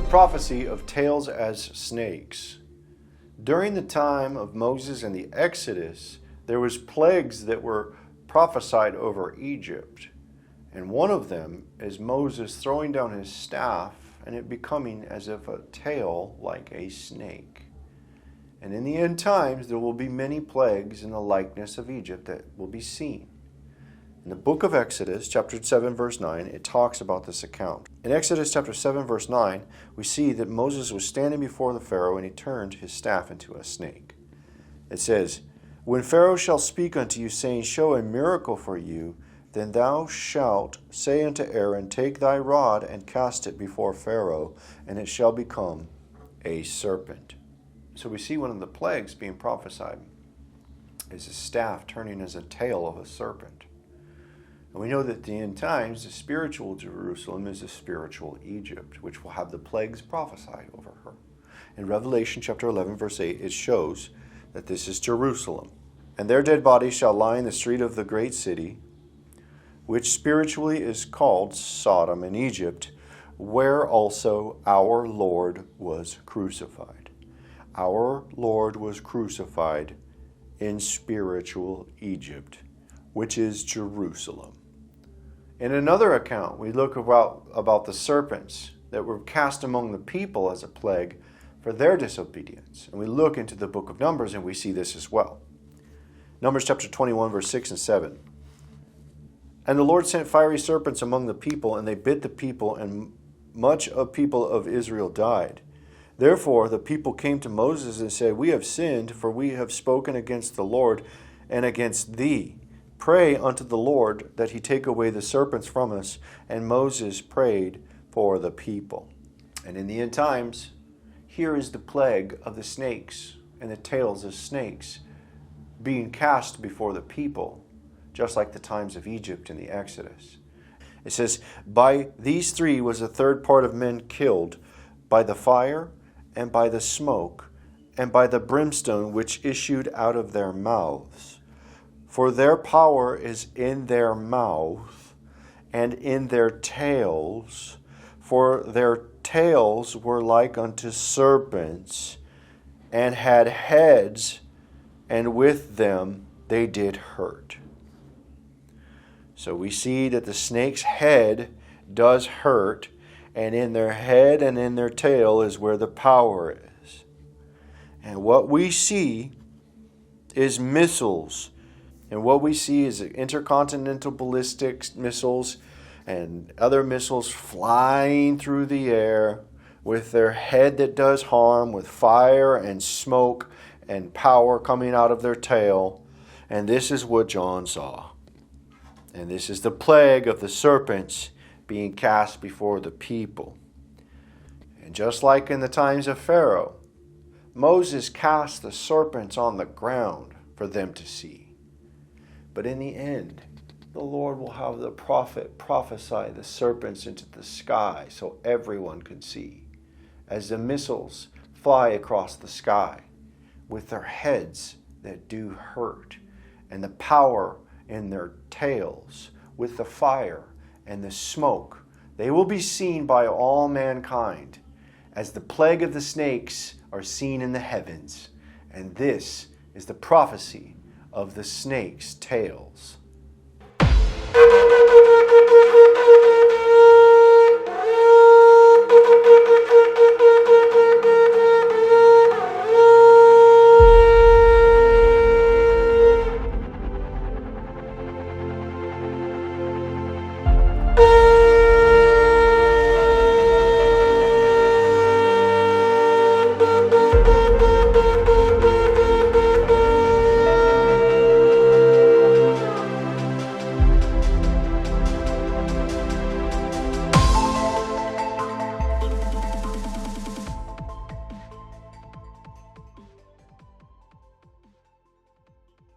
prophecy of tails as snakes. During the time of Moses and the Exodus, there was plagues that were prophesied over Egypt. And one of them is Moses throwing down his staff and it becoming as if a tail like a snake. And in the end times, there will be many plagues in the likeness of Egypt that will be seen. In the book of Exodus, chapter 7, verse 9, it talks about this account. In Exodus chapter 7, verse 9, we see that Moses was standing before the Pharaoh, and he turned his staff into a snake. It says, "When Pharaoh shall speak unto you, saying, Show a miracle for you, then thou shalt say unto Aaron, Take thy rod and cast it before Pharaoh, and it shall become a serpent." So we see one of the plagues being prophesied is a staff turning as a tail of a serpent. And we know that at the end times, the spiritual Jerusalem is a spiritual Egypt, which will have the plagues prophesied over her. In Revelation chapter 11, verse 8, it shows that this is Jerusalem. "And their dead bodies shall lie in the street of the great city, which spiritually is called Sodom and Egypt, where also our Lord was crucified." Our Lord was crucified in spiritual Egypt, which is Jerusalem. In another account, we look about the serpents that were cast among the people as a plague for their disobedience. And we look into the book of Numbers and we see this as well. Numbers chapter 21, verse 6 and 7. "And the Lord sent fiery serpents among the people, and they bit the people, and much of people of Israel died. Therefore the people came to Moses and said, We have sinned, for we have spoken against the Lord and against thee. Pray unto the Lord that he take away the serpents from us. And Moses prayed for the people." And in the end times, here is the plague of the snakes and the tails of snakes being cast before the people, just like the times of Egypt in the Exodus. It says, "By these three was a third part of men killed, by the fire, and by the smoke, and by the brimstone which issued out of their mouths. For their power is in their mouth, and in their tails, for their tails were like unto serpents, and had heads, and with them they did hurt." So we see that the snake's head does hurt, and in their head and in their tail is where the power is. And what we see is missiles. And what we see is intercontinental ballistic missiles and other missiles flying through the air with their head that does harm, with fire and smoke and power coming out of their tail. And this is what John saw. And this is the plague of the serpents being cast before the people. And just like in the times of Pharaoh, Moses cast the serpents on the ground for them to see. But in the end, the Lord will have the prophet prophesy the serpents into the sky so everyone can see, as the missiles fly across the sky with their heads that do hurt, and the power in their tails with the fire and the smoke. They will be seen by all mankind as the plague of the snakes are seen in the heavens. And this is the prophecy of the snake's tails.